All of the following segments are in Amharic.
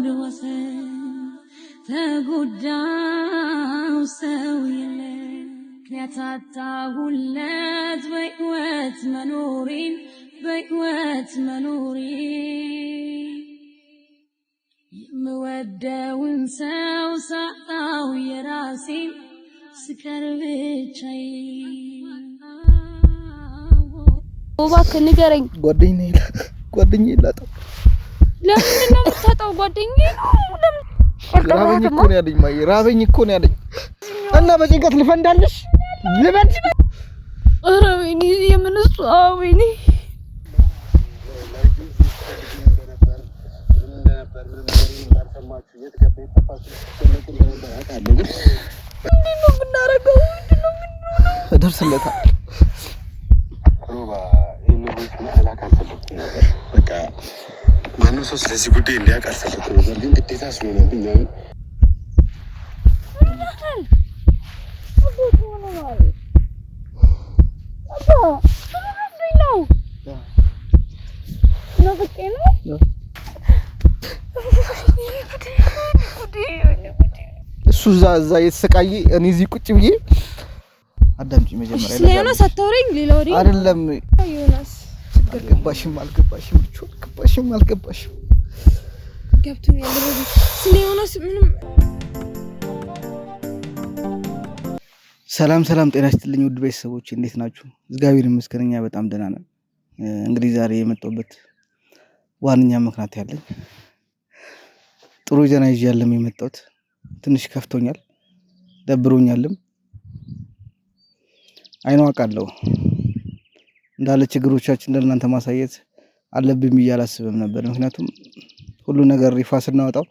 ድወሰን ተጎዳው ሰው የለ ያታጣሁለት በሕይወት መኖሬ የምወደውን ሰው ሳጣው የራሴን ስቀር ብቻዬ እባክህ ንገረኝ ጓደኛዬ ላጣው ለምን ነው የምታጣው ጓደኛዬ ነው ለምን ራበኝ እኮ ነው ያለኝ እና በጭንቀት ልፈንዳለሽ ልበልሽ ኧረ ወይኔ የምንሱ ወይኔ ምንድነው የምናደርገው? እደርስለታለሁ ሮባ ኢንቮይስ መላክ አልፈለኩም ነበር። በቃ ማንም ሰው ስለዚህ ጉዳይ እንዲያውቅ አልፈለኩም ነበር፣ ግን ግዴታ ስለሆነብኝ ነው። እሱ እዛ የተሰቃየ እኔ እዚህ ቁጭ ብዬ አዳምጪ መጀመሪያ ስለዮናስ አታውሪኝ ሌላ ወሬ አይደለም ዮናስ አልገባሽም ገብቶኛል ስለዮናስ ምንም ሰላም ጤና ይስጥልኝ ውድ ቤተሰቦች እንዴት ናችሁ? እግዚአብሔር ይመስገን እኛ በጣም ደህና ነን። እንግዲህ ዛሬ የመጣሁበት ዋንኛ ምክንያት ያለኝ ጥሩ ዜና ይዤ የመጣሁት ትንሽ ከፍቶኛል ደብሮኛልም አይኗ አውቃለሁ እንዳለ ችግሮቻችን ለእናንተ ማሳየት አለብኝ ብዬ አላስብም ነበር። ምክንያቱም ሁሉ ነገር ይፋ ስናወጣው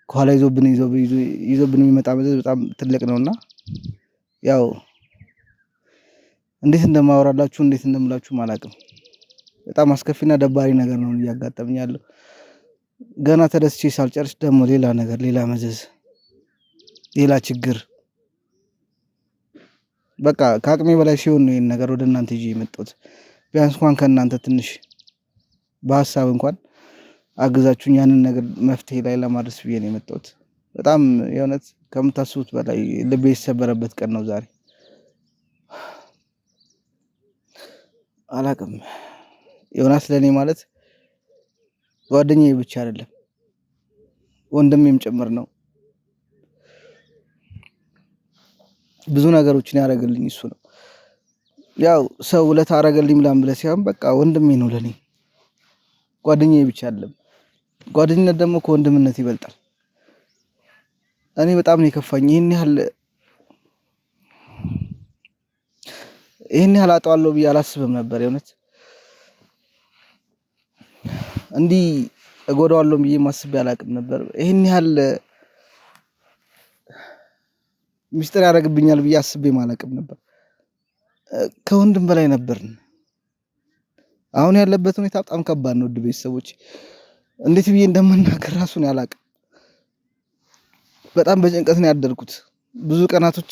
ከኋላ ይዞብን የሚመጣ መዘዝ በጣም ትልቅ ነውና ያው እንዴት እንደማወራላችሁ እንዴት እንደምላችሁ አላውቅም። በጣም አስከፊና ደባሪ ነገር ነው እያጋጠመኝ ያለው። ገና ተደስቼ ሳልጨርስ ደግሞ ሌላ ነገር ሌላ መዘዝ ሌላ ችግር በቃ ከአቅሜ በላይ ሲሆን ነው ይሄን ነገር ወደ እናንተ ይዤ የመጣሁት። ቢያንስ እንኳን ከእናንተ ትንሽ በሐሳብ እንኳን አግዛችሁኝ ያንን ነገር መፍትሄ ላይ ለማድረስ ብዬ ነው የመጣሁት። በጣም የእውነት ከምታስቡት በላይ ልቤ የተሰበረበት ቀን ነው ዛሬ። አላውቅም ዮናስ ለኔ ማለት ጓደኛዬ ብቻ አይደለም ወንድሜም ጭምር ነው። ብዙ ነገሮችን ያደረገልኝ እሱ ነው። ያው ሰው ውለታ አደረገልኝ ምናምን ብለህ ሳይሆን በቃ ወንድሜ ነው ለኔ ጓደኛዬ ብቻ አይደለም። ጓደኝነት ደግሞ ከወንድምነት ይበልጣል። እኔ በጣም ነው የከፋኝ። ይሄን ያህል አጣዋለሁ ብዬ አላስብም ነበር። የእውነት እንዲህ እጎዳዋለሁ ብዬ ማስቤ አላውቅም ነበር። ይሄን ያህል ሚስጥር ያደርግብኛል ብዬ አስቤ አላውቅም ነበር። ከወንድም በላይ ነበርን። አሁን ያለበት ሁኔታ በጣም ከባድ ነው። ውድ ቤተሰቦች እንዴት ብዬ እንደምናገር ራሱን አላውቅም። በጣም በጭንቀት ነው ያደርኩት። ብዙ ቀናቶች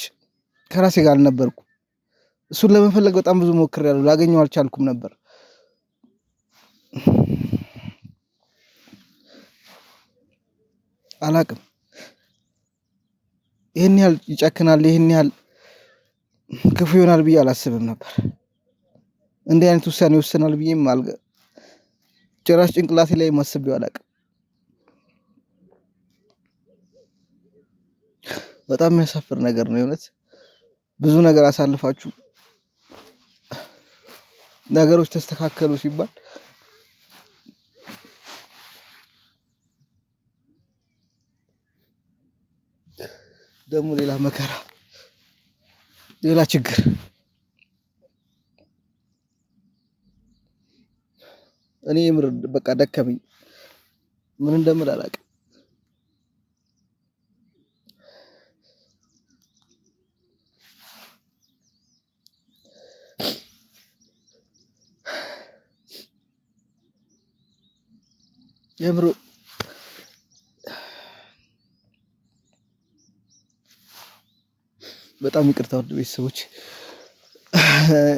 ከራሴ ጋር አልነበርኩም። እሱን ለመፈለግ በጣም ብዙ ሞክሬያለሁ፣ ላገኘው አልቻልኩም ነበር። አላውቅም ይሄን ያህል ይጨክናል፣ ይሄን ያህል ክፉ ይሆናል ብዬ አላስብም ነበር። እንዲህ አይነት ውሳኔ ይወስናል ብዬም ጭራሽ ጭንቅላቴ ላይ ማስቤው አላውቅም። በጣም የሚያሳፍር ነገር ነው የእውነት። ብዙ ነገር አሳልፋችሁ ነገሮች ተስተካከሉ ሲባል ደግሞ ሌላ መከራ ሌላ ችግር። እኔ ምር በቃ ደከመኝ፣ ምን እንደምል አላውቅም። የምሩ በጣም ይቅርታ ውድ ቤተሰቦች።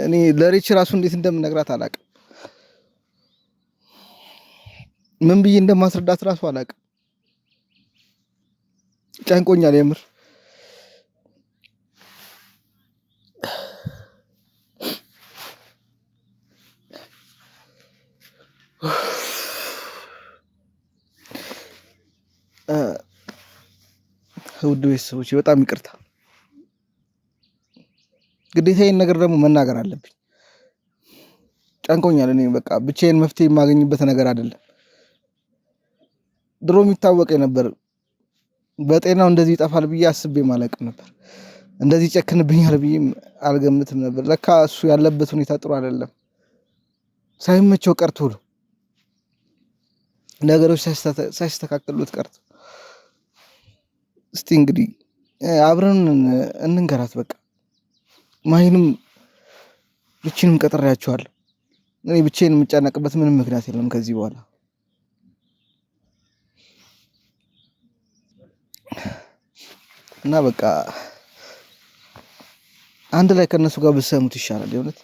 እኔ ለሬች ራሱ እንዴት እንደምነግራት አላውቅም። ምን ብዬ እንደማስረዳት ራሱ አላውቅም። ጨንቆኛል የምር። ውድ ቤተሰቦች በጣም ይቅርታ። ግዴታ ይሄን ነገር ደግሞ መናገር አለብኝ። ጨንቆኛል። እኔ በቃ ብቻዬን መፍትሄ የማገኝበት ነገር አይደለም። ድሮ የሚታወቅ ነበር። በጤናው እንደዚህ ይጠፋል ብዬ አስቤም አላውቅም ነበር። እንደዚህ ጨክንብኛል ብዬም አልገምትም ነበር። ለካ እሱ ያለበት ሁኔታ ጥሩ አይደለም። ሳይመቸው ቀርቶ ነው ነገሮች ሳይስተካከሉት ቀርቶ። እስቲ እንግዲህ አብረን እንንገራት በቃ። ማሂንም ብቻዬንም ቀጥሬያቸዋለሁ። እኔ ብቻዬን የምጨነቅበት ምንም ምክንያት የለም ከዚህ በኋላ እና በቃ አንድ ላይ ከነሱ ጋር ብትሰሙት ይሻላል። የእውነት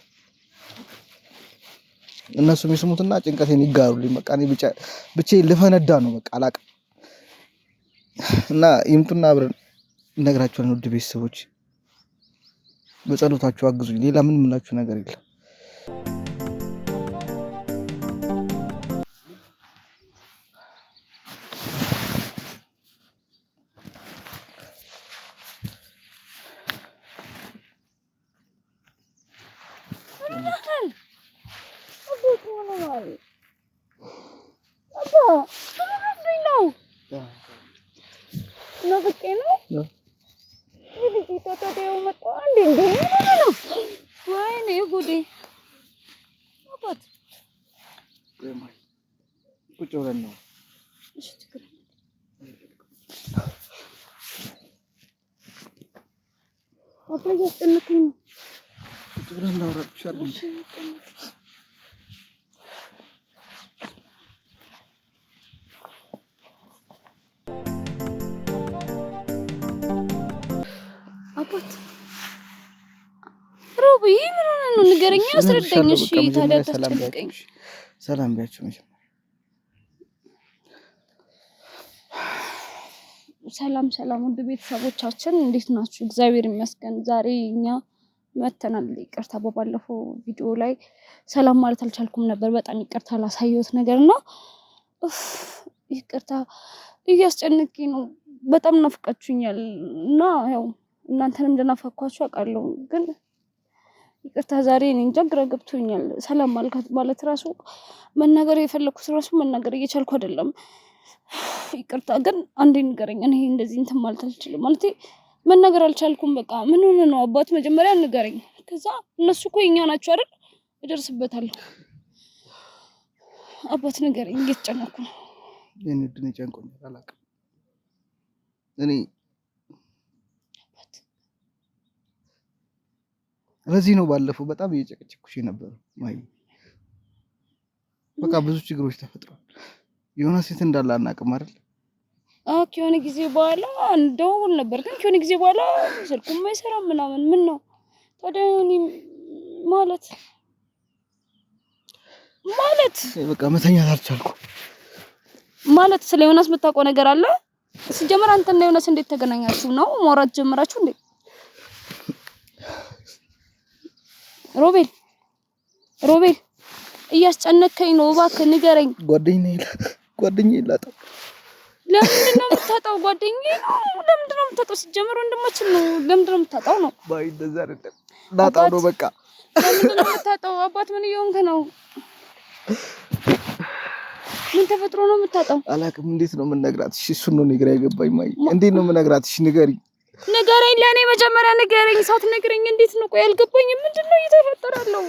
እነሱ የሚስሙትና ጭንቀቴን ይጋሩልኝ። በቃ እኔ ብቻዬን ልፈነዳ ነው በቃ አላቅም። እና ይምጡና አብረን እነግራቸዋለን። ውድ ቤተሰቦች በጸሎታችሁ አግዙኝ። ሌላ ምን የምላችሁ ነገር የለም። ቁጭ ብለን ነው ሮቢ ምን ሆነ ነው? ንገረኛ፣ አስረዳኝ። እሺ ታዲያ ታስጨንቀኝ። ሰላም ቢያችሁ። ሰላም ሰላም፣ ውድ ቤተሰቦቻችን እንዴት ናችሁ? እግዚአብሔር ይመስገን። ዛሬ እኛ መተናል። ይቅርታ በባለፈው ቪዲዮ ላይ ሰላም ማለት አልቻልኩም ነበር። በጣም ይቅርታ ላሳየሁት ነገርና ይቅርታ እያስጨነቀኝ ነው። በጣም ናፍቃችሁኛል እና ያው እናንተንም እንደናፈኳችሁ አውቃለሁ። ግን ይቅርታ ዛሬ እኔ እንጃ ግራ ገብቶኛል። ሰላም ማለት ራሱ መናገር የፈለኩት ራሱ መናገር እየቻልኩ አይደለም። ይቅርታ ግን አንዴ ንገረኝ። እኔ እንደዚህ እንትን ማለት አልችልም። ማለት መናገር አልቻልኩም። በቃ ምን ሆነ ነው? አባት መጀመሪያ ንገረኝ። ከዛ እነሱ እኮ የኛ ናቸው አይደል? እደርስበታለሁ። አባት ንገረኝ። እየተጨነኩ ነው። የኔ ድን ጨንቆኛል። አላውቅም እኔ ለዚህ ነው ባለፈው በጣም እየጨቀጨኩሽ ነበር። ማይ በቃ ብዙ ችግሮች ተፈጥሯል። የሆነ ሴት እንዳለ አናውቅም አይደል? ከሆነ ጊዜ በኋላ እንደውል ነበር፣ ግን ከሆነ ጊዜ በኋላ ስልኩም አይሰራም ምናምን። ምን ነው ታዲያ? ማለት በቃ መተኛት አልቻልኩም። ማለት ስለ ዮናስ የምታውቀው ነገር አለ? ሲጀመር አንተና ዮናስ እንዴት ተገናኛችሁ ነው? ማውራት ጀመራችሁ እንዴ? ሮቤል እያስጨነከኝ ነው። እባክህ ንገረኝ። ጓደኛዬ ላጣ። ለምንድን ነው የምታጣው? ጓደኛዬ ነው። ለምንድን ነው የምታጣው? ሲጀመር ወንድማችን ነው። ለምንድን ነው የምታጣው ነው? ባይ እንደዛ አይደለም። ላጣው ነው በቃ። ለምንድን ነው የምታጣው? አባት ምን እየሆንክ ነው? ምን ተፈጥሮ ነው የምታጣው? አላውቅም። እንዴት ነው የምነግራት? እሺ እሱን ነው ንገረኝ። አይገባኝ። ማይ እንዴት ነው የምነግራት? እሺ ንገረኝ። ለኔ መጀመሪያ ንገረኝ። ሳትነግረኝ እንዴት ነው? ቆይ አልገባኝም። ምንድነው እየተፈጠረ ያለው?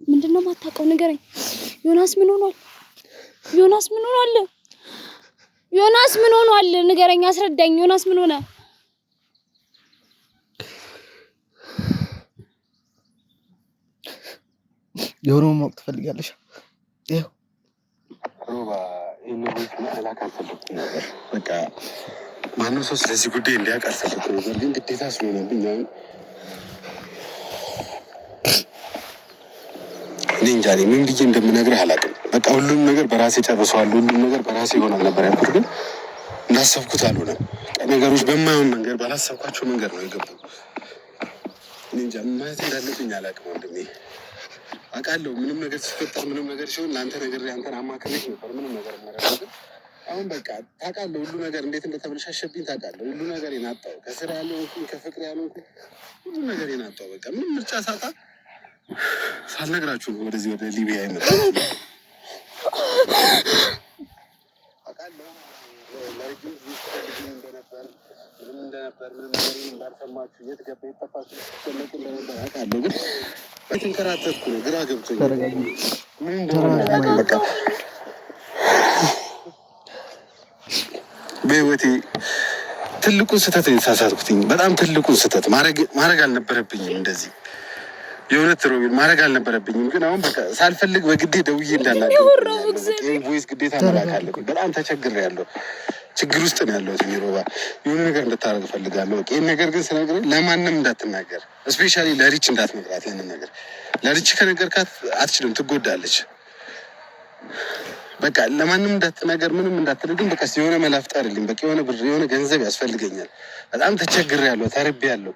ምንድነው የማታውቀው? ንገረኝ። ዮናስ ምን ሆኗል? ዮናስ ምን ሆኗል? ንገረኝ፣ አስረዳኝ። ዮናስ ምን ሆነ? የሆነውን ማወቅ ትፈልጊያለሽ? ይኸው ሮባ ይህን ቮይስ መላክ አልፈለኩም ነበር። በቃ ማንም ሰው ስለዚህ ጉዳይ እንዲያውቅ አልፈለኩም ነበር፣ ግን ግዴታ ስለሆነብኝ እኔ እንጃ ምን ብዬ እንደምነግርህ አላውቅም። በቃ ሁሉም ነገር በራሴ ጨርሰዋለሁ፣ ሁሉም ነገር በራሴ ይሆናል ነበር ያልኩት፣ ግን እንዳሰብኩት አልሆነም። ነገሮች በማይሆን መንገድ ባላሰብኳቸው መንገድ ነው የገቡ። እኔ እንጃ ማለት እንዳለብኝ አላውቅም ወንድሜ። አውቃለሁ ምንም ነገር ሲፈጠር ምንም ነገር ሲሆን ለአንተ ነገር አንተን አማክሬህ ነበር ምንም ነገር ማረጋገጥ። አሁን በቃ ታውቃለህ ሁሉ ነገር እንዴት እንደተበለሻሸብኝ ታውቃለህ። ሁሉ ነገር የናጣው ከስራ ያለውን ከፍቅር ያለውን ሁሉ ነገር የናጣው በቃ ምንም ምርጫ ሳጣ ሳልነግራችሁ ወደዚህ ወደ ሊቢያ ይመጣል። አውቃለሁ ለረጅም ጊዜ እንደነበር ምንም ነገር እንዳልሰማችሁ የት ገባ የጠፋችሁ ስትጨነቁ እንደነበር አውቃለሁ። ግን በተንከራተትኩ ነው፣ ግራ ገብቶኛል። ምን እንደሆነ በቃ በህይወቴ ትልቁን ስህተት የተሳሳትኩትኝ በጣም ትልቁን ስህተት ማድረግ አልነበረብኝም። እንደዚህ የእውነት ሮቤል ማድረግ አልነበረብኝም። ግን አሁን በቃ ሳልፈልግ በግዴ ደውዬ እንዳናገር ቮይስ ግዴታ መላክ አለብኝ። በጣም ተቸግሬያለሁ። ችግር ውስጥ ነው ያለሁት። ሮባ የሆነ ነገር እንድታደርግ እፈልጋለሁ። ይህን ነገር ግን ስነግርህ ለማንም እንዳትናገር፣ እስፔሻሊ ለሪች እንዳትነግራት። ይህንን ነገር ለሪች ከነገርካት አትችልም፣ ትጎዳለች። በቃ ለማንም እንዳትናገር፣ ምንም እንዳትልግም። በቃ የሆነ መላ ፍጠርልኝ። በቃ የሆነ ብር የሆነ ገንዘብ ያስፈልገኛል። በጣም ተቸግሬያለሁ፣ ተርቤያለሁ።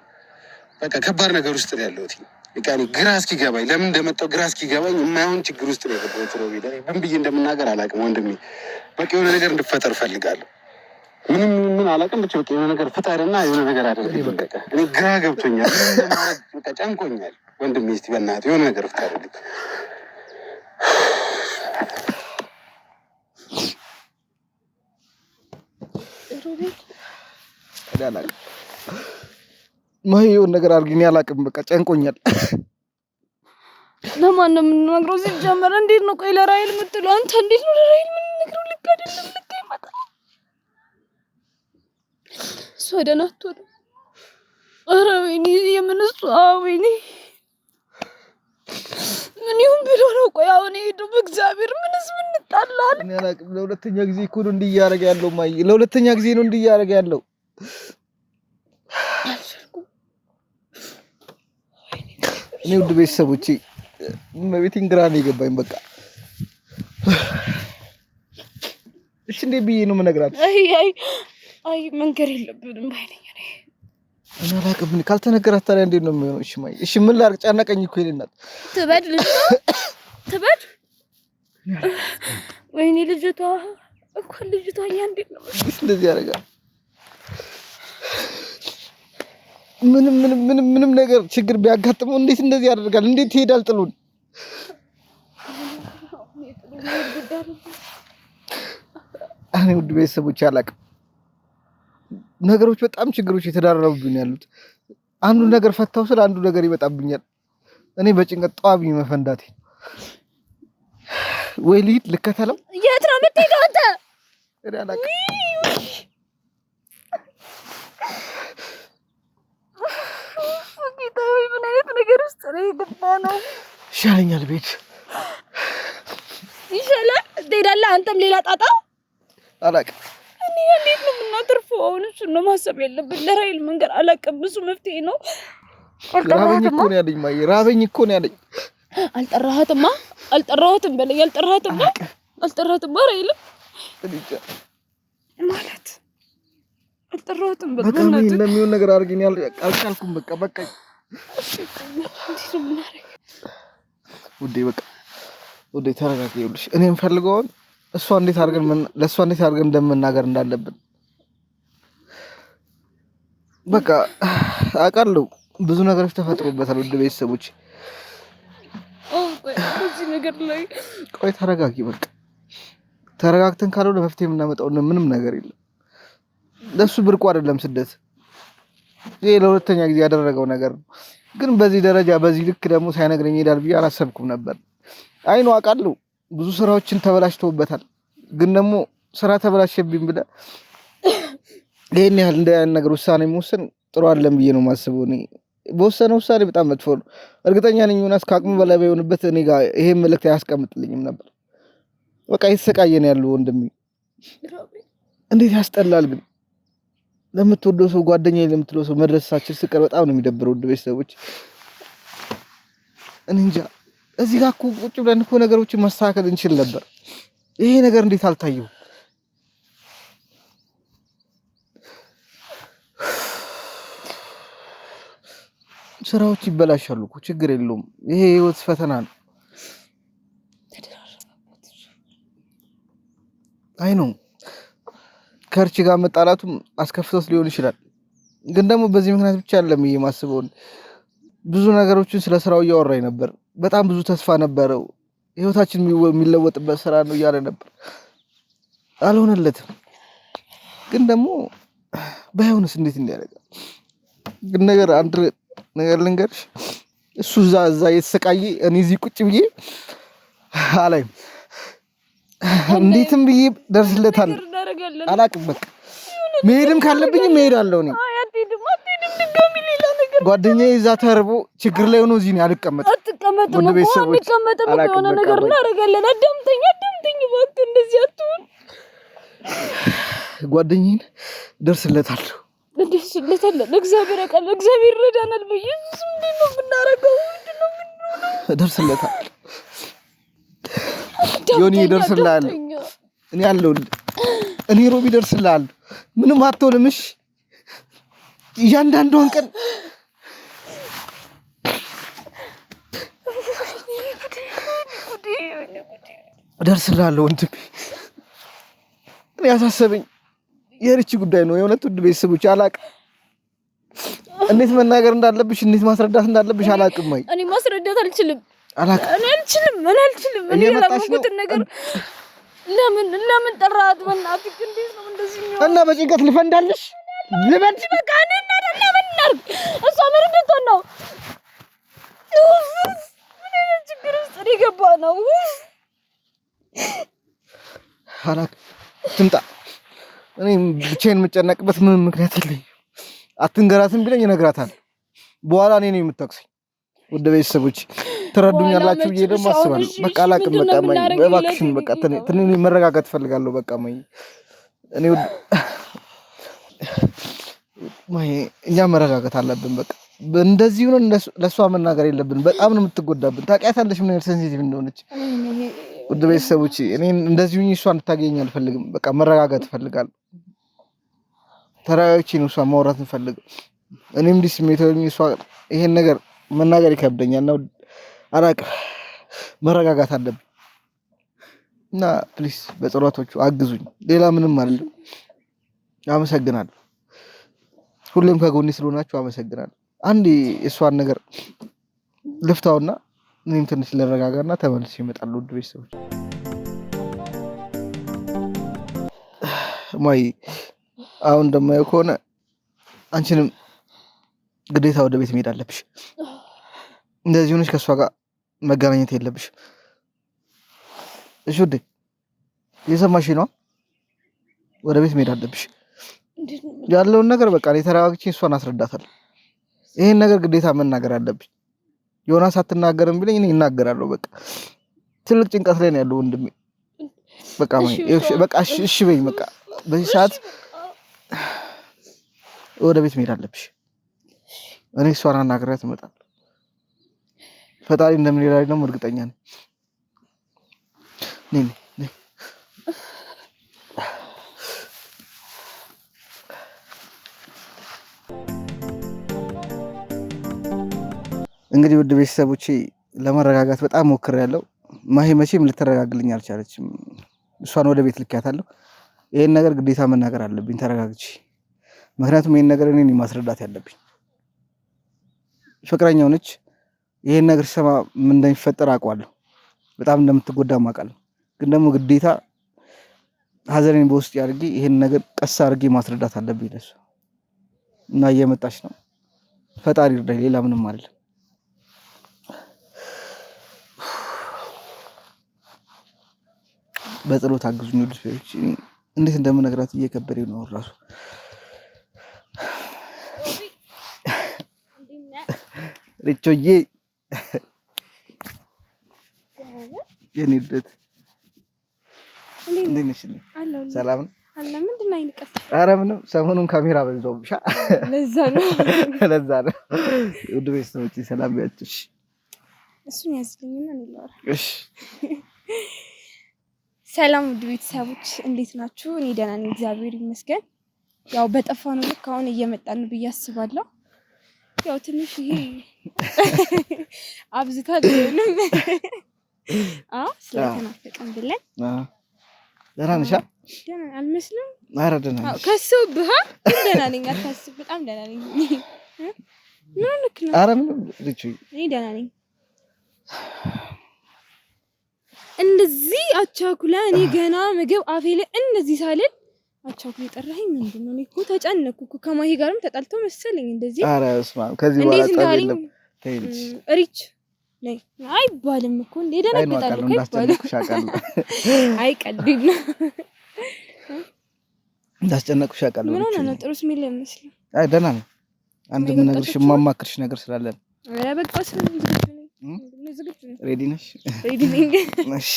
በቃ ከባድ ነገር ውስጥ ነው ያለሁት። በቃ ግራ እስኪገባኝ ለምን እንደመጣሁ ግራ እስኪገባኝ የማይሆን ችግር ውስጥ ነው የገባሁት። ሮቤል ምን ብዬ እንደምናገር አላውቅም ወንድሜ። በቃ የሆነ ነገር እንድፈጠር እፈልጋለሁ። ምን አላውቅም፣ ብቻ በቃ የሆነ ነገር ፍጠርና የሆነ ነገር አድርግ። በቃ እኔ ግራ ገብቶኛል፣ በቃ ጨንቆኛል ወንድሜ። እስኪ በእናትህ የሆነ ነገር ፍጠርልኝ። ማየውን ነገር አድርጊኝ። አላውቅም፣ በቃ ጨንቆኛል። ለማን ነው የምንነግረው? ሲጀመር እንዴት ነው? ቆይ ለራይል የምትለው አንተ እንዴት ነው ለራይል የምንነግረው? ልክ አይደለም። ልክ አይመጣ እሷ ደህና አትሆንም። ኧረ ወይኔ የምንሱ ወይኔ ምን ይሁን ብሎ ነው? ቆይ አሁን ሄዱ። በእግዚአብሔር ምንስ ምንጣላል? እኔ አላውቅም። ለሁለተኛ ጊዜ እኮ ነው እንዲህ እያደረገ ያለው። ማይ ለሁለተኛ ጊዜ ነው እንዲህ እያደረገ ያለው። እኔ ውድ ቤተሰቦቼ መቤቴን ግራ ነው የገባኝ። በቃ እሺ እንዴ ብዬ ነው የምነግራት? አይ መንገር የለብንም ባይነኝ እኔ አላውቅም። ካልተነገራት ታዲያ እንዴት ነው የሚሆነው? እሺ ማይ እሺ ምን ላድርግ? ጨነቀኝ እኮ ይልናል። ትበድ ልጅቷ ትበድ። ወይኔ ልጅቷ እንኳን ልጅቷ እንዴት ነው እንደዚህ ያደርጋል? ምንም ነገር ችግር ቢያጋጥመው እንዴት እንደዚህ ያደርጋል? እንዴት ይሄዳል ጥሉን? እኔ ውድ ቤተሰቦች አላውቅም። ነገሮች በጣም ችግሮች የተዳረቡብኝ ያሉት። አንዱ ነገር ፈታው ስለ አንዱ ነገር ይመጣብኛል። እኔ በጭንቀት ጧቢ መፈንዳቴ። ወይ ልሂድ ልከተለው? የት ነው የምትሄደው አንተ? እኔ አላውቅም። ምን አይነት ነገር ውስጥ ነው የገባነው? ይሻለኛል፣ ቤት ይሻላል። ትሄዳለህ አንተም ሌላ ጣጣ። አላውቅም። እኔ እንዴት ነው የምናተርፈው? አሁን እሱን ነው ማሰብ ያለብን። ለራይል መንገር አላውቅም። እሱ መፍትሄ ነው። ራበኝ እኮ ነው ያለኝ። ማይ ራበኝ እኮ ነው ያለኝ። አልጠራሁትም በለኝ። አልጠራሁትም ራይል ማለት አልጠራሁትም በለኝ። በቃ ምን እንደሚሆን ነገር አድርጊኝ። አልቻልኩም። በቃ ውዴ በቃ ውዴ ተረጋጊ። ይኸውልሽ እኔ የምፈልገውን ለእሷ እንዴት አድርገን እንደምናገር እንዳለብን በቃ አውቃለሁ። ብዙ ነገሮች ተፈጥሮበታል። ውድ ቤተሰቦች በዚህ ነገር ላይ ቆይ ተረጋጊ። በቃ ተረጋግተን ካልሆነ መፍትሄ የምናመጣው ምንም ነገር የለም። ለሱ ብርቁ አይደለም ስደት። ይሄ ለሁለተኛ ጊዜ ያደረገው ነገር ነው። ግን በዚህ ደረጃ በዚህ ልክ ደግሞ ሳይነግረኝ ይሄዳል ብዬ አላሰብኩም ነበር። አይኑ አውቃለሁ ብዙ ስራዎችን ተበላሽተውበታል። ግን ደግሞ ስራ ተበላሽብኝ ብለህ ይሄን ያህል እንደ ያን ነገር ውሳኔ መወሰን ጥሩ አይደለም ብዬ ነው የማስበው። እኔ በወሰነው ውሳኔ በጣም መጥፎ ነው። እርግጠኛ ነኝ ዮናስ ከአቅሙ በላይ ባይሆንበት እኔ ጋር ይሄን መልእክት አያስቀምጥልኝም ነበር። በቃ እየተሰቃየ ነው ያለው ወንድሜ። እንዴት ያስጠላል ግን ለምትወደው ሰው ጓደኛዬ ለምትለው ሰው መድረሳችን ስቀር በጣም ነው የሚደብረው። ውድ ቤተሰቦች እኔ እንጃ እዚህ ጋር እኮ ቁጭ ብለን እኮ ነገሮችን ማስተካከል እንችል ነበር። ይሄ ነገር እንዴት አልታየው? ስራዎች ይበላሻሉ እኮ ችግር የለውም። ይሄ ህይወት ፈተና ነው። አይ ነው ከርች ጋር መጣላቱም አስከፍቶት ሊሆን ይችላል። ግን ደግሞ በዚህ ምክንያት ብቻ አይደለም የማስበው። ብዙ ነገሮችን ስለ ስራው እያወራኝ ነበር። በጣም ብዙ ተስፋ ነበረው። ህይወታችን የሚለወጥበት ስራ ነው እያለ ነበር። አልሆነለትም። ግን ደግሞ ባይሆንስ እንዴት እንዲያደርጋል? ግን ነገር አንድ ነገር ልንገርሽ፣ እሱ እዛ እየተሰቃየ እኔ እዚህ ቁጭ ብዬ አላይም። እንዴትም ብዬ ደርስለታለሁ። አላቅም በቃ መሄድም ካለብኝ እሄዳለሁ። እኔ ጓደኛዬ እዛ ተርቦ ችግር ላይ ሆኖ እዚህ ነው አልቀመጥም። አትቀመጥም እኮ አንቀመጥም። የሆነ ነገር እናደርጋለን። አዳምጠኝ እባክህ፣ እንደዚህ አትሁን። ጓደኛዬን ደርስለታለሁ። ደርስለታለሁ። እግዚአብሔር ያውቃል። እግዚአብሔር ይረዳናል። በኢየሱስ ምንድን ነው የምናደርገው? ደርስለታለሁ። ዮኒ ይደርስልሃል። እኔ አለሁልህ። እኔ ሮቢ ይደርስልሃል። ምንም አትሆንም። እሺ እያንዳንዷን ቀን እደርስልሃለሁ ወንድሜ። እኔ ያሳሰበኝ የርቺ ጉዳይ ነው። የእውነት ውድ ቤተሰቦች አላቅም እንዴት መናገር እንዳለብሽ፣ እንዴት ማስረዳት እንዳለብሽ አላቅም። አይ እኔ ማስረዳት አልችልም። አላቅም። እኔ አልችልም። እኔ ያላመንኩትን ነገር ለምን ጠራት? በእናትህ እንዴት ነው እንደዚህ ነው? እና በጭንቀት ልፈንዳለሽ? ልበል በቃ እኔ ለምን እናድርግ? እሷ ምን እንድትሆን ነው? ምን ችግር ውስጥ የገባ ነው? አላቅም። ትምጣ። እኔ ብቻዬን የምጨነቅበት ምንም ምክንያት የለኝም። አትንገራትም ቢለኝ እነግራታለሁ። በኋላ እኔ ነው የምታውቅኝ። ወደ ቤተሰቦች ትረዱኛላችሁ ብዬ ደግሞ አስባለሁ። በቃ አላቅም። በቃ ማይ እባክሽን፣ በቃ ትንሽ መረጋጋት እፈልጋለሁ። በቃ ማይ እኔ ማይ እኛ መረጋጋት አለብን። በቃ እንደዚህ ሆነ ለሷ መናገር የለብን። በጣም ነው የምትጎዳብን። ታውቂያታለሽ ምን አይነት ሴንሲቲቭ እንደሆነች። ወደ ቤተሰቦች እኔ እንደዚህ ሆኜ እሷ እንድታገኝ አልፈልግም። በቃ መረጋጋት እፈልጋለሁ። ተረጋግቼ ነው እሷ ማውራት እንፈልግ። እኔም ዲስ ሜቶኝ እሷ ይሄን ነገር መናገር ይከብደኛል ነው አላቅም። መረጋጋት አለብኝ እና ፕሊስ በጸሎቶቹ አግዙኝ። ሌላ ምንም አይደለም። አመሰግናለሁ። ሁሌም ከጎኔ ስለሆናችሁ አመሰግናለሁ። አንዴ እሷን ነገር ልፍታውና እኔም ትንሽ ልረጋጋና ተመልሼ እመጣለሁ። ውድ ቤተሰቦች ማይ አሁን እንደማየው ከሆነ አንቺንም ግዴታ ወደ ቤት መሄድ አለብሽ። እንደዚህ ሆነሽ ከእሷ ጋር መገናኘት የለብሽ። እሺ ውዴ እየሰማሽ ነው? ወደ ቤት መሄድ አለብሽ። ያለውን ነገር በቃ እኔ ተረጋግቼ እሷን አስረዳታለሁ። ይሄን ነገር ግዴታ መናገር አለብኝ። ዮናስ አትናገርም ቢለኝ እኔ እናገራለሁ። በቃ ትልቅ ጭንቀት ላይ ነው ያለው ወንድሜ። በቃ ማይ በቃ እሺ በይኝ። በቃ በዚህ ሰዓት ወደ ቤት መሄድ አለብሽ። እኔ እሷን አናግሬያት እመጣለሁ። ፈጣሪ እንደሚረዳኝ ደግሞ እርግጠኛ ነኝ። ነይ እንግዲህ ውድ ቤተሰቦቼ ለመረጋጋት በጣም ሞክሬያለሁ። ማሂ መቼም ልትረጋግልኝ አልቻለችም። እሷን ወደ ቤት ልኬያታለሁ። ይሄን ነገር ግዴታ መናገር አለብኝ ተረጋግቼ። ምክንያቱም ይሄን ነገር እኔ ማስረዳት ያለብኝ። ፍቅረኛው ነች። ይሄን ነገር ሲሰማ ምን እንደሚፈጠር አውቃለሁ። በጣም እንደምትጎዳ አውቃለሁ። ግን ደግሞ ግዴታ ሀዘኔን በውስጥ አድርጌ ይሄን ነገር ቀስ አድርጌ ማስረዳት አለብኝ ለሷ እና እየመጣች ነው። ፈጣሪ ይርዳኝ። ሌላ ምንም አይደለም። በጸሎት አግዙኝ። ወደ ሰዎች እንዴት እንደምነግራት እየከበደኝ ነው ራሱ። ሪቾዬ የኔበት እንዴት ነሽ? ሰላም ነው? ምንድን ነው አይንቀፍ? ኧረ ምንም ሰሞኑን ካሜራ በዛውብሻ። ለዛ ነው። ውድ ቤተሰቦቼ ሰላም ያችሽ። እሱን ያዝልኝና ነው ላውራ። እሺ ሰላም ውድ ቤተሰቦች እንዴት ናችሁ? እኔ ደህና ነኝ እግዚአብሔር ይመስገን። ያው በጠፋነው ልክ አሁን እየመጣን ነው ብዬ አስባለሁ። ያው ትንሽ ይሄ አብዝቷል ቢሆንም ስለተናፈቀን ብለን ደህና ነሽ? ደህና አልመስልም? ኧረ ደህና ነሽ? ከሰውብህ ደህና ነኝ አታስብ። በጣም ደህና ነኝ። ምን ልክ ነው? ኧረ ምንም ልጅ እኔ ደህና ነኝ። እንደዚህ አቻኩላ እኔ ገና ምግብ አፌ ላይ እንደዚህ ሳልል አቻኩላ የጠራኸኝ ምንድን ነው? እኔ እኮ ተጨነኩ እኮ ከማሂ ጋርም ተጣልተው መሰለኝ እንደዚህ። ኧረ እስማ ከዚህ በኋላ ጠብ የለም። ተይልሽ ሪች ነይ አይባልም እኮ እንዴ ደነግጣለሁ እኮ አይባልም። አይቀልድ ነው እንዳስጨነቅኩሽ አውቃለሁ። ምን ሆነ ነው? ጥሩ ስሜት ላይ መስል። አይ ደህና ነኝ። አንድ ምን ነገርሽ የማማክርሽ ነገር ስላለ ነው። ኧረ በቃ ዝግጁ ነኝ። ሬዲ ነሽ? ሬዲ ነኝ። እሺ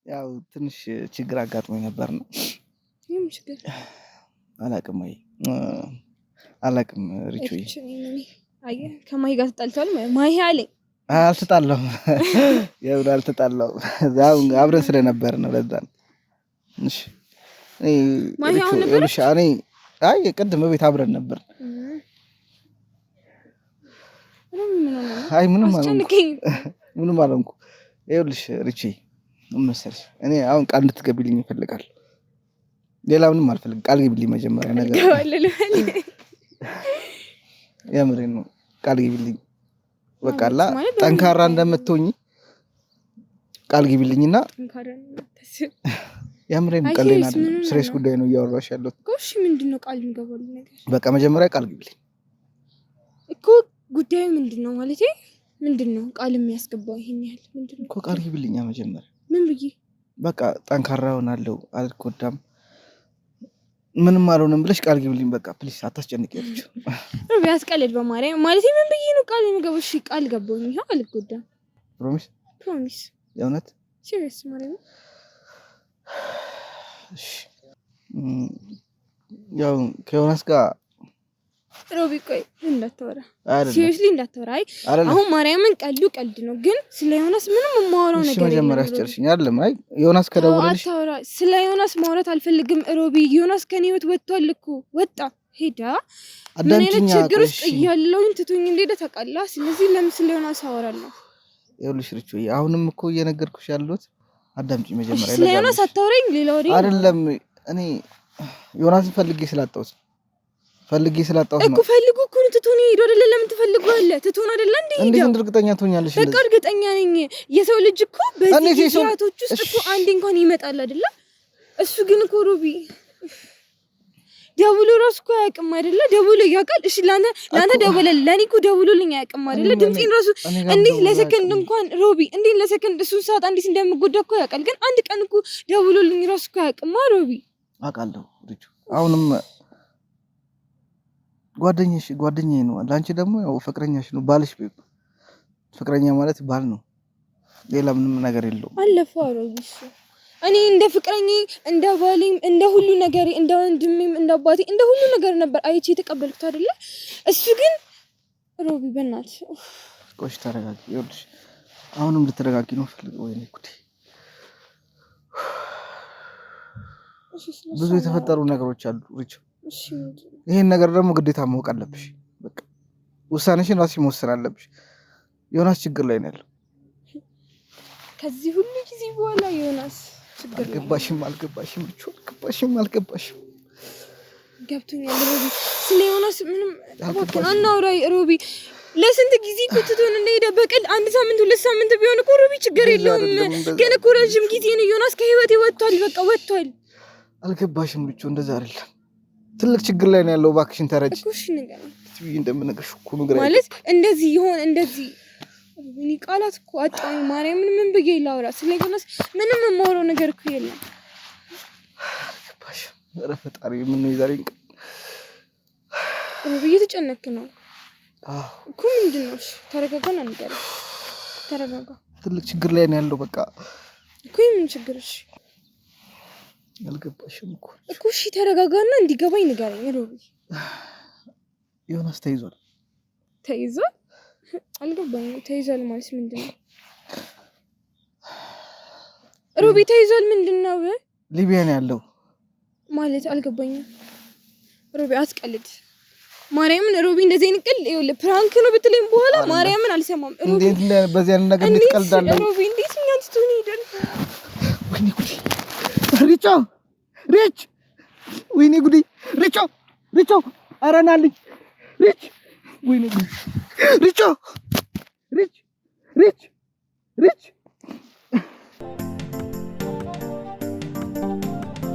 ያው ትንሽ ችግር አጋጥሞኝ ነበር ነው። ምን ችግር? አላውቅም አላውቅም ሪቹዬ። አይ ከማሂ ጋር ተጣልቷል። ማሂ አለኝ። አልተጣላሁም። ያው አልተጣላሁም። ያው አብረን ስለነበር ነው ለዛ ነው። እሺ ማሂ አሁን ነበር? እሺ አይ ቅድም ቤት አብረን ነበር። አይ ምንም አልሆንኩ። ይኸውልሽ ሪቺ መሰለሽ እኔ አሁን ቃል እንድትገቢልኝ እፈልጋለሁ። ሌላ ምንም አልፈልግም። ቃል ግቢልኝ መጀመሪያ ነገር የምሬን ነው። ቃል ግቢልኝ በቃ አላ ጠንካራ እንደምትሆኚ ቃል ግቢልኝና የምሬን ቀለና አይደለም ስሬስ ጉዳይ ነው እያወራሽ ያለው እሺ ምንድነው ቃል የምገባልኝ ነገር? በቃ መጀመሪያ ቃል ግቢልኝ እኮ ጉዳዩ ምንድነው ማለት ምንድነው ቃል የሚያስገባው? ይሄን ያህል ምንድነው እኮ ቃል ግቢልኝ መጀመሪያ። ምን ብዬ? በቃ ጠንካራ ሆናለሁ አልጎዳም ምንም አልሆነም ብለሽ ቃል ግቢልኝ በቃ ፕሊስ አታስጨንቂያለሽ። ቢያስቀልድ በማርያም ማለት ምን ብዬ ነው ቃል የምገባው? እሺ ቃል ገባሁኝ ይሄው አልጎዳም። ፕሮሚስ የእውነት ሲሪየስ ማርያም። እሺ ያው ከዮናስ ጋር ሮቢ ቆይ እንዳታወራ ሲሪየስሊ እንዳታወራ። አሁን ማርያምን ቀልድ ነው ግን ስለ ዮናስ ምንም የማወራው ነገር የለም። መጀመሪያ አስጨርሽኝ አይደለም? አይ ዮናስ ከደወለልሽ አታወራ። ስለ ዮናስ ማውራት አልፈልግም ሮቢ። ዮናስ ከኔ ህይወት ወጥቷል እኮ ወጣ ሄዳ ምን አይነት ችግር ውስጥ እያለሁኝ ትቶኝ እንደሄደ ታውቃለህ። ስለዚህ ለምን ስለ ዮናስ አወራለሁ? ይኸውልሽ ርቹ አሁንም እኮ እየነገርኩሽ ያለሁት አዳምጪ መጀመሪያ። ስለ ዮናስ አታወራኝ። ሌላ ወሬ አይደለም እኔ ዮናስን ፈልጌ ስላጣሁት ነው እኮ። ፈልጉ እኮ ትቶን ሄዶ አይደለ? ለምን ትፈልገዋለህ? ትቶን አይደለ እንዴ? እንዴት እርግጠኛ ትሆኛለሽ? በቃ እርግጠኛ ነኝ። የሰው ልጅ እኮ በዚህ ጊዜያቶች ውስጥ እኮ አንዴ እንኳን ይመጣል አይደለ? እሱ ግን እኮ ሮቢ ደውሎ ራሱ እኮ አያውቅም አይደለ? ደውሎ ያውቃል። እሺ ላንተ ደውለ ለኔ እኮ ደውሎልኝ አያውቅም አይደለ? ድምጼን ራሱ እንዴት ለሰከንድ እንኳን ሮቢ እንዴት ለሰከንድ እሱን ሰዓት እንዴት እንደምጎዳ እኮ ያውቃል። ግን አንድ ቀን እኮ ደውሎልኝ ራሱ እኮ አያውቅም ሮቢ። አውቃለሁ ሪቹ አሁንም ጓደኛዬ ነው። ላንቺ ደግሞ ያው ፍቅረኛሽ ነው፣ ባልሽ ቢሆን ፍቅረኛ ማለት ባል ነው። ሌላ ምንም ነገር የለውም። አለፈው አሮጊሽ እኔ እንደ ፍቅረኛ እንደ ባሌም እንደ ሁሉ ነገር እንደ ወንድሜም እንደ አባቴ እንደ ሁሉ ነገር ነበር አይቼ የተቀበልኩት አይደለ? እሱ ግን ሮቢ በእናትሽ ቆሽ ተረጋጊ። ይኸውልሽ አሁንም ልትረጋጊ ነው ፈልግ። ወይኔ ጉዴ ብዙ የተፈጠሩ ነገሮች አሉ ሪቹ። እሺ ይሄን ነገር ደግሞ ግዴታ ማወቅ አለብሽ። በቃ ውሳኔሽን ራስሽ መወሰን አለብሽ። ዮናስ ችግር ላይ ነው ያለው። ከዚህ ሁሉ ጊዜ በኋላ ዮናስ ችግር ላይ አልገባሽም ብቻ አልገባሽም። ገብቶኛል ሮቢ። ስለ ዮናስ ምንም አናውራ ሮቢ። ለስንት ጊዜ ኩትቶን እንደሄደ በቀል አንድ ሳምንት 2 ሳምንት ቢሆን እኮ ሮቢ ችግር የለውም። ግን እኮ ረጅም ጊዜ ነው ዮናስ ከህይወቴ ወጥቷል። በቃ ወጥቷል። አልገባሽም ብቻ እንደዛ አይደለም። ትልቅ ችግር ላይ ነው ያለው። እባክሽን ተረጂ እኮ። እሺ ነገር እንደምነግርሽ እኮ ነው ማለት እንደዚህ ይሆን እንደዚህ እኔ ቃላት እኮ አጣኝ ማርያምን። ምን ብዬ ላውራ? ስለ ዮናስ ምንም የማወራው ነገር እኮ የለም። አልገባሽም። ኧረ ፈጣሪ ምን ነው የዛሬን ቀን ሮቢ እየተጨነክ ነው እኮ። ምንድን ነው? እሺ ተረጋጋና ንገረኝ። ተረጋጋ። ትልቅ ችግር ላይ ነው ያለው። በቃ እኮ ምን ችግር? እሺ አልገባሽም እኮ እሺ ተረጋጋና እንዲገባኝ ንገረኝ ሮቢ። ዮናስ ተይዟል። አልገባኝም። ተይዟል ማለት ምንድነው? ሮቢ ተይዟል ምንድነው? ሊቢያ ነው ያለው ማለት አልገባኝም። ሮቢ አትቀልድ። ማርያምን ሮቢ እንደዚህ ንቅል ይኸውልህ ፕራንክ ነው ብትለኝ በኋላ ማርያምን አልሰማም። ሮቢ እንዴት በዚህ አይነት ነገር እንድትቀልዳለህ? ሮቢ እንዴት እኛን ትቶን ሄደን? ወይኔ ጉዴ! ሪቾ ሪች! ወይኔ ጉዴ! ሪቾ ሪቾ! ኧረ ናልኝ ሪች! ወይኔ ጉዴ! ሪቾ ሪች ሪች